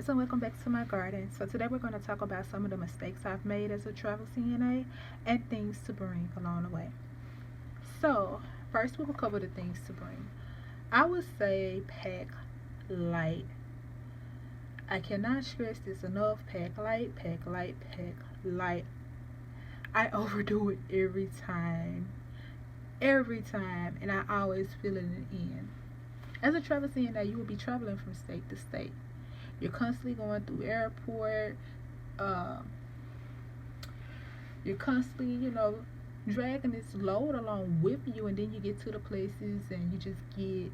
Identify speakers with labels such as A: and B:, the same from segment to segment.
A: guys, and welcome back to my garden. So today we're going to talk about some of the mistakes I've made as a travel CNA and things to bring along the way. So first we will cover the things to bring. I would say pack light. I cannot stress this enough. Pack light, pack light, pack light. I overdo it every time, and I always feel it in the end. As a travel CNA, you will be traveling from state to state. You're constantly going through airport. Uh, you're constantly, dragging this load along with you, and then you get to the places and you just get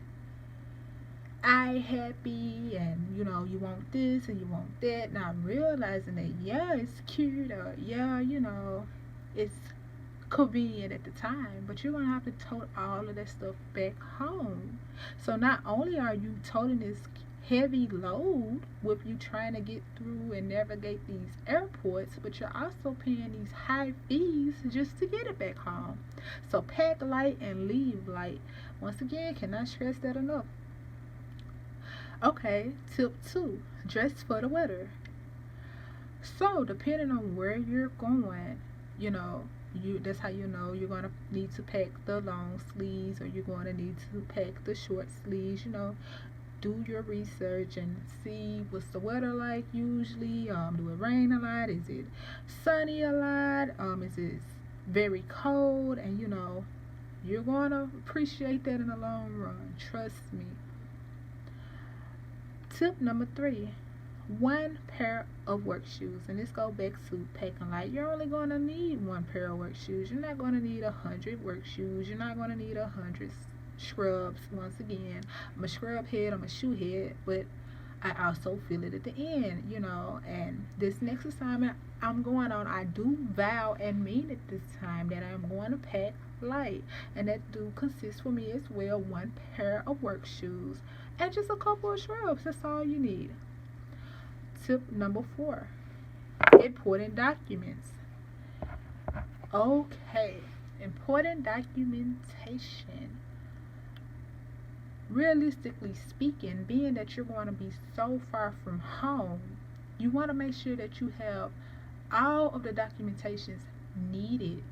A: eye happy, and you want this and you want that. Not realizing that it's cute, or it's convenient at the time, but you're gonna have to tote all of that stuff back home. So not only are you toting this heavy load with you trying to get through and navigate these airports, but you're also paying these high fees just to get it back home. So pack light and leave light. Once again, cannot stress that enough. Okay, tip 2, dress for the weather. So depending on where you're going, that's how you're going to need to pack the long sleeves, or you're going to need to pack the short sleeves. Do your research and see what's the weather like usually. Do it rain a lot? Is it sunny a lot? Is it very cold? And you're going to appreciate that in the long run, trust me. Tip number 3, one pair of work shoes. And this goes back to packing light. You're only going to need one pair of work shoes. You're not going to need 100 work shoes. You're not going to need 100 scrubs. Once again, I'm a scrub head, I'm a shoe head, but I also feel it at the end, and this next assignment I'm going on, I do vow and mean it this time that I'm going to pack light, and that do consist for me as well one pair of work shoes and just a couple of scrubs. That's all you need. Tip number 4, important documents. Okay, important documentation. Realistically speaking, being that you're going to be so far from home, you want to make sure that you have all of the documentations needed.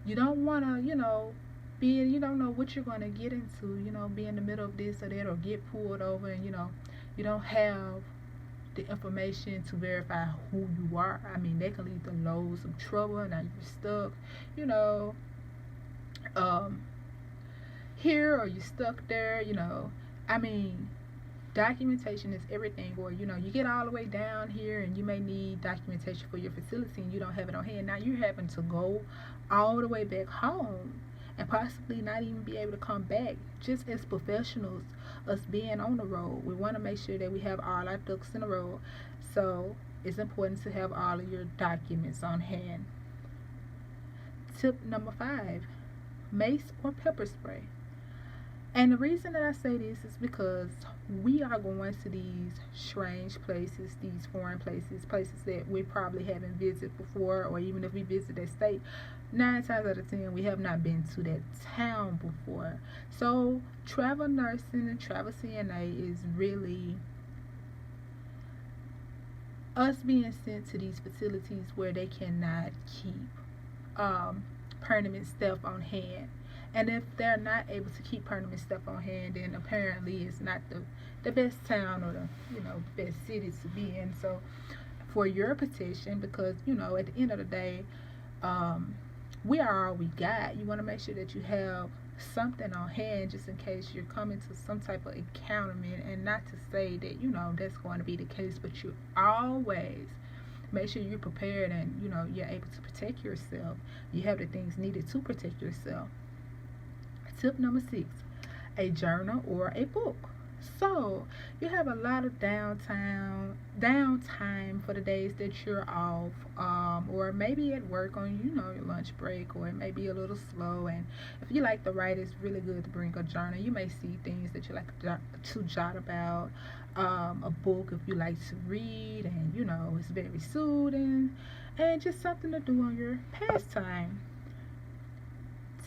A: You don't want to, you don't know what you're going to get into, be in the middle of this or that, or get pulled over, and you don't have the information to verify who you are. I mean, they can lead to loads of trouble, and now you're stuck, here, or you're stuck there. I mean, documentation is everything. Or you get all the way down here and you may need documentation for your facility and you don't have it on hand. Now you're having to go all the way back home and possibly not even be able to come back. Just as professionals, us being on the road, we want to make sure that we have all our ducks in a row. So it's important to have all of your documents on hand. Tip number 5, mace or pepper spray. And the reason that I say this is because we are going to these strange places, these foreign places that we probably haven't visited before, or even if we visit that state, 9 times out of 10 we have not been to that town before. So travel nursing and travel CNA is really us being sent to these facilities where they cannot keep permanent stuff on hand. And if they're not able to keep permanent stuff on hand, then apparently it's not the best town or the best city to be in. So for your protection, because at the end of the day, we are all we got. You want to make sure that you have something on hand just in case you're coming to some type of encounterment. And not to say that that's going to be the case, but you always make sure you're prepared and you're able to protect yourself. You have the things needed to protect yourself. Tip number 6, a journal or a book. So you have a lot of downtime for the days that you're off, or maybe at work on your lunch break, or it may be a little slow. And if you like to write, it's really good to bring a journal. You may see things that you like to jot about. A book if you like to read, and it's very soothing and just something to do on your pastime.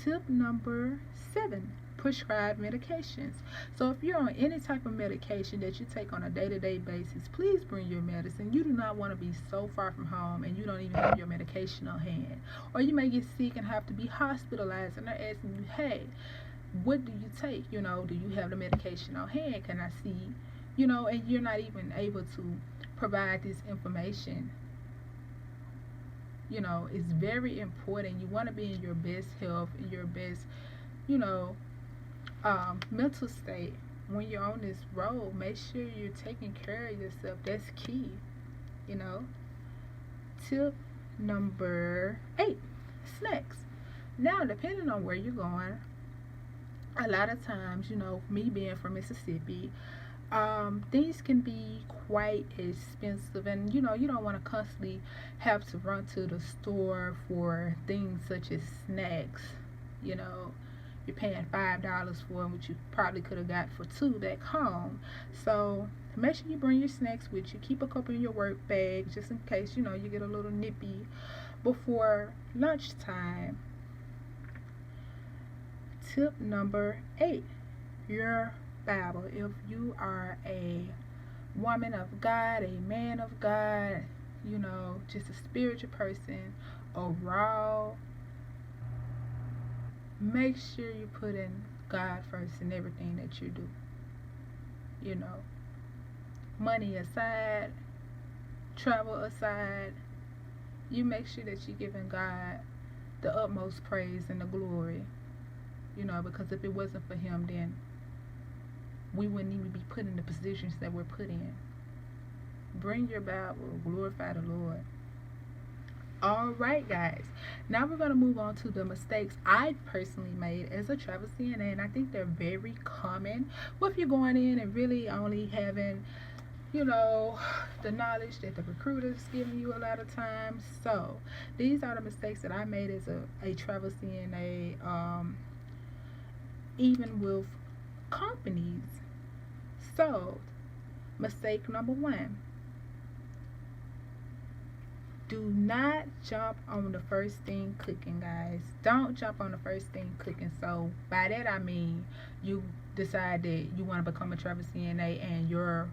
A: Tip number 7, prescribed medications. So if you're on any type of medication that you take on a day-to-day basis, please bring your medicine. You do not want to be so far from home and you don't even have your medication on hand. Or you may get sick and have to be hospitalized and they're asking you, hey, what do you take? Do you have the medication on hand? Can I see? And you're not even able to provide this information. It's very important. You want to be in your best health, in your best, mental state. When you're on this road, make sure you're taking care of yourself. That's key. Tip number 8, snacks. Now, depending on where you're going, a lot of times, me being from Mississippi, things can be quite expensive, and you don't want to constantly have to run to the store for things such as snacks. You're paying $5 for them, which you probably could have got for 2 back home. So make sure you bring your snacks with you. Keep a couple in your work bag just in case you get a little nippy before lunchtime. Tip number 8, your Bible. If you are a woman of God, a man of God, just a spiritual person overall, make sure you put in God first in everything that you do. Money aside, travel aside, you make sure that you're giving God the utmost praise and the glory. Because if it wasn't for him, then we wouldn't even be put in the positions that we're put in. Bring your Bible, glorify the Lord. Alright, guys, now we're going to move on to the mistakes I personally made as a travel CNA, and I think they're very common with you going in and really only having the knowledge that the recruiter's giving you a lot of times. So these are the mistakes that I made as a travel CNA, even with companies. So, mistake number 1. Do not jump on the first thing clicking, guys. Don't jump on the first thing clicking. So, by that I mean you decide that you want to become a travel CNA and your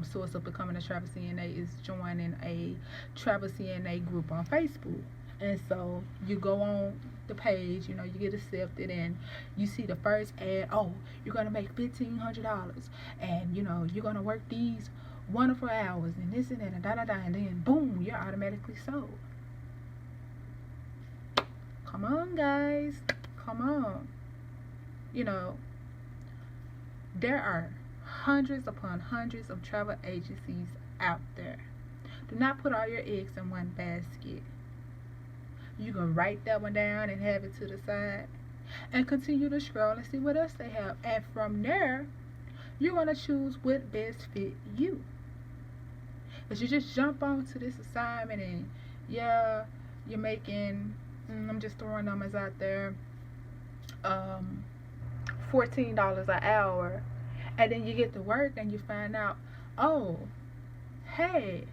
A: source of becoming a travel CNA is joining a travel CNA group on Facebook. And so you go on the page, you get accepted, and you see the first ad, oh, you're going to make $1,500, and you're going to work these wonderful hours, and this and that, and da-da-da, and then boom, you're automatically sold. Come on, guys. Come on. There are hundreds upon hundreds of travel agencies out there. Do not put all your eggs in one basket. You can write that one down and have it to the side and continue to scroll and see what else they have. And from there, you're going to choose what best fit you. But you just jump onto this assignment and you're making, I'm just throwing numbers out there, $14 an hour. And then you get to work and you find out, oh, hey,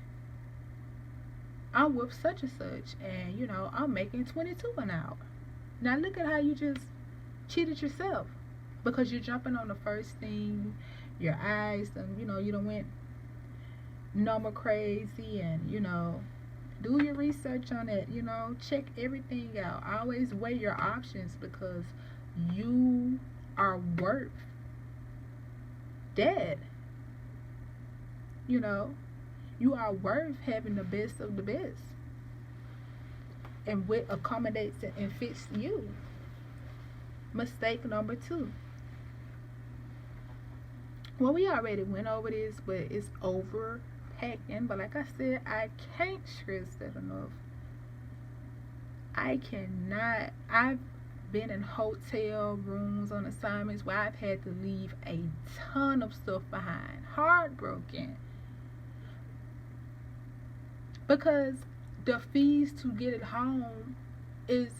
A: I'm with such and such, and I'm making $22 an hour. Now look at how you just cheated yourself, because you're jumping on the first thing. Your eyes, you done went number crazy, and do your research on it. Check everything out. Always weigh your options, because you are worth that. You are worth having the best of the best, and what accommodates and fits you. Mistake number 2. Well, we already went over this, but it's overpacking. But like I said, I can't stress that enough. I've been in hotel rooms on assignments where I've had to leave a ton of stuff behind. Heartbroken. Because the fees to get it home is,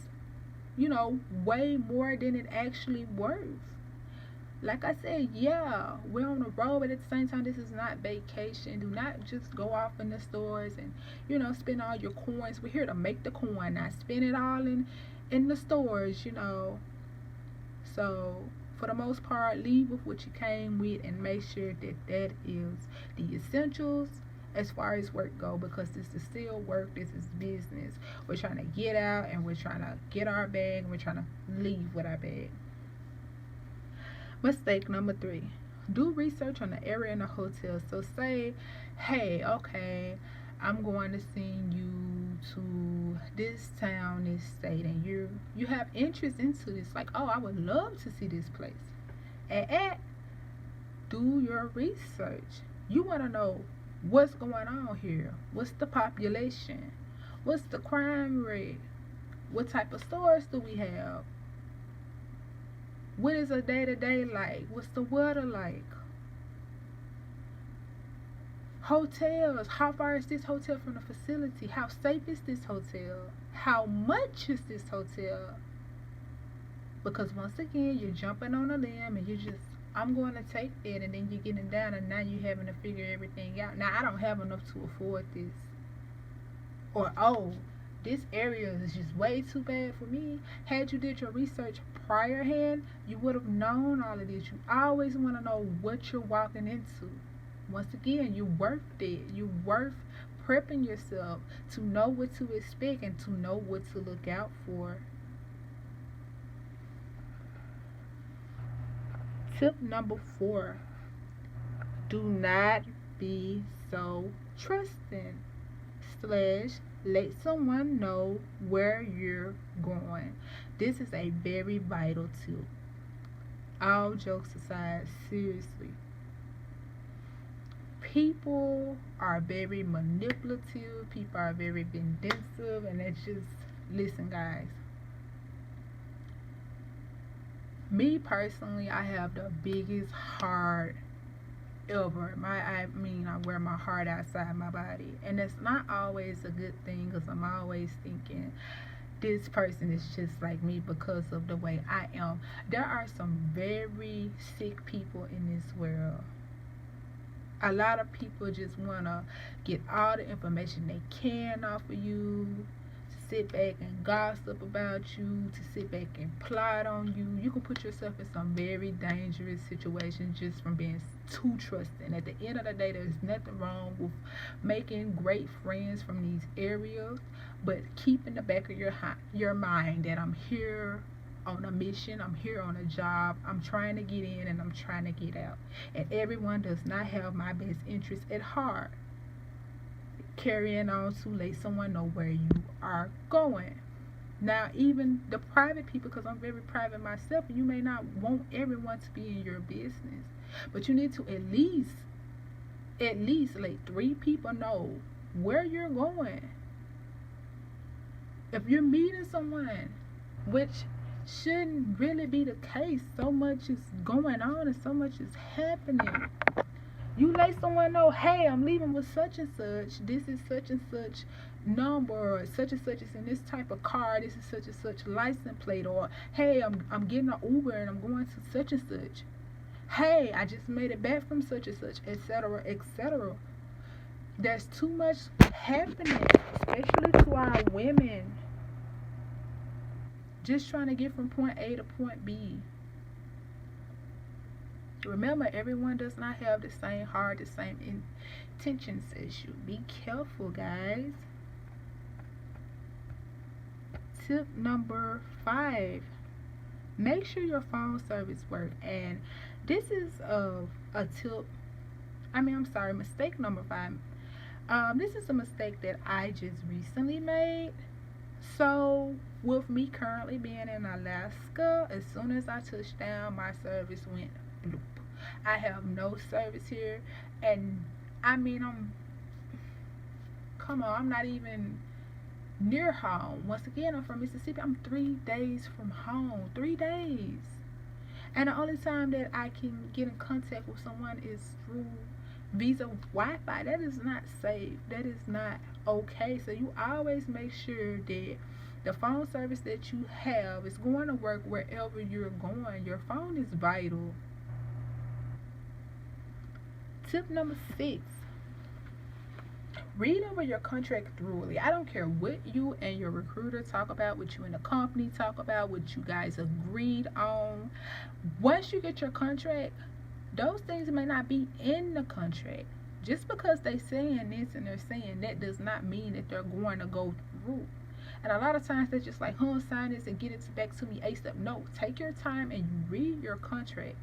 A: way more than it actually worth. Like I said, yeah, we're on the road, but at the same time, this is not vacation. Do not just go off in the stores and, spend all your coins. We're here to make the coin, not spend it all in the stores, So For the most part, leave with what you came with and make sure that that is the essentials as far as work go, because this is still work, this is business. We're trying to get out and we're trying to get our bag and we're trying to leave with our bag. Mistake number 3, do research on the area in the hotel. So say, hey, okay, I'm going to send you to this town, this state, and you have interest into this, like, oh, I would love to see this place. Do your research. You want to know what's going on here. What's the population? What's the crime rate? What type of stores do we have? What is a day-to-day like? What's the weather like? Hotels. How far is this hotel from the facility? How safe is this hotel? How much is this hotel? Because once again, you're jumping on a limb and I'm going to take that, and then you're getting down and now you're having to figure everything out. Now, I don't have enough to afford this. Or, oh, this area is just way too bad for me. Had you did your research prior hand, you would have known all of this. You always want to know what you're walking into. Once again, you're worth it. You're worth prepping yourself to know what to expect and to know what to look out for. Tip number 4, do not be so trusting / let someone know where you're going. This is a very vital tip. All jokes aside, seriously. People are very manipulative. People are very vindictive. And it's just, listen, guys. Me personally, I have the biggest heart ever. I wear my heart outside my body, and it's not always a good thing, because I'm always thinking this person is just like me because of the way I am. There are some very sick people in this world. A lot of people just want to get all the information they can off of you, to sit back and gossip about you, to sit back and plot on you. You can put yourself in some very dangerous situations just from being too trusting. At the end of the day, there's nothing wrong with making great friends from these areas, but keep in the back of your mind that I'm here on a mission, I'm here on a job, I'm trying to get in and I'm trying to get out, and everyone does not have my best interest at heart. Carrying on to let someone know where you are going. Now, even the private people, because I'm very private myself, you may not want everyone to be in your business, but you need to at least let 3 people know where you're going. If you're meeting someone, which shouldn't really be the case, so much is going on and so much is happening. You let someone know, hey, I'm leaving with such and such. This is such and such number, or such and such is in this type of car. This is such and such license plate. Or, hey, I'm getting an Uber and I'm going to such and such. Hey, I just made it back from such and such, etc., etc. There's too much happening, especially to our women. Just trying to get from point A to point B. Remember, everyone does not have the same heart, the same intentions as you. Be careful, guys. Tip number 5. Make sure your phone service works. And this is mistake number 5. This is a mistake that I just recently made. So, with me currently being in Alaska, as soon as I touched down, my service went bloop. I have no service here, and I'm not even near home. Once again, I'm from Mississippi. I'm 3 days from home. 3 days. And the only time that I can get in contact with someone is through Visa Wi-Fi. That is not safe. That is not okay. So you always make sure that the phone service that you have is going to work wherever you're going. Your phone is vital. Tip number 6. Read over your contract thoroughly. I don't care what you and your recruiter talk about, what you and the company talk about, what you guys agreed on. Once you get your contract, those things may not be in the contract. Just because they saying this and they're saying that does not mean that they're going to go through. And a lot of times they're just like, sign this and get it back to me ASAP. No, take your time and you read your contract.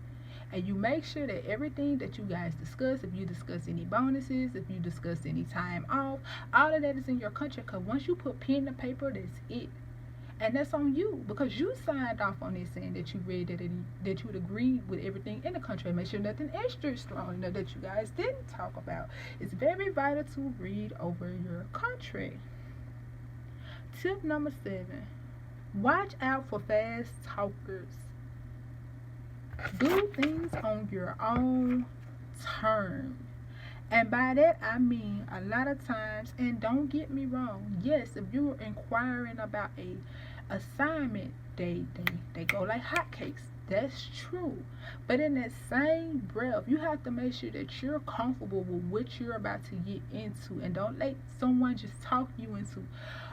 A: And you make sure that everything that you guys discuss, if you discuss any bonuses, if you discuss any time off, all of that is in your contract. Because once you put pen to paper, that's it. And that's on you, because you signed off on this saying that you read that you'd agreed with everything in the contract. Make sure nothing extra is thrown that you guys didn't talk about. It's very vital to read over your contract. Tip number 7. Watch out for fast talkers. Do things on your own terms. And by that I mean a lot of times, and don't get me wrong, yes, if you're inquiring about a assignment, they go like hotcakes. That's true. But in that same breath, you have to make sure that you're comfortable with what you're about to get into, and don't let someone just talk you into,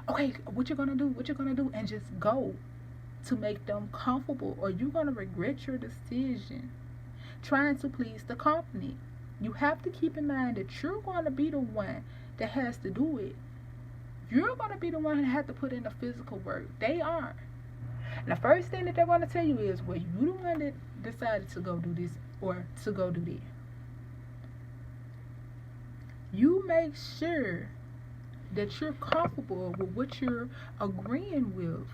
A: okay, what you're gonna do, and just go to make them comfortable, or you're gonna regret your decision trying to please the company. You have to keep in mind that you're going to be the one that has to do it. You're going to be the one that has to put in the physical work. They aren't. And the first thing that they're going to tell you is, well, you the one that decided to go do this or to go do that. You make sure that you're comfortable with what you're agreeing with.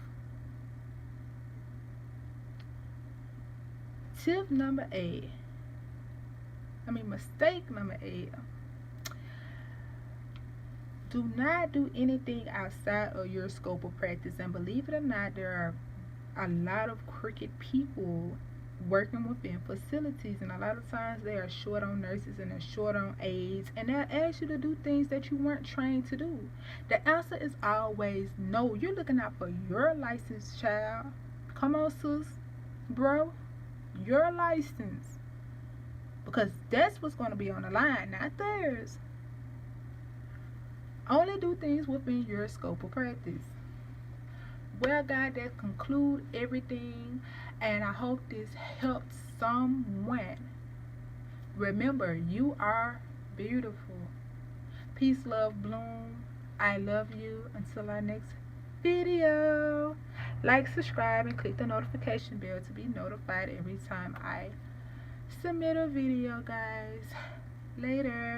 A: Mistake number 8. Do not do anything outside of your scope of practice. And believe it or not, there are a lot of crooked people working within facilities, and a lot of times they are short on nurses and they're short on aides, and they'll ask you to do things that you weren't trained to do. The answer is always no. You're looking out for your license, child. Come on, sis, bro, your license, because that's what's going to be on the line, not theirs. Only do things within your scope of practice. Well, God, that concludes everything, and I hope this helps someone. Remember, you are beautiful. Peace, love, bloom. I love you. Until our next video. Like, subscribe, and click the notification bell to be notified every time I submit a video, guys. Later.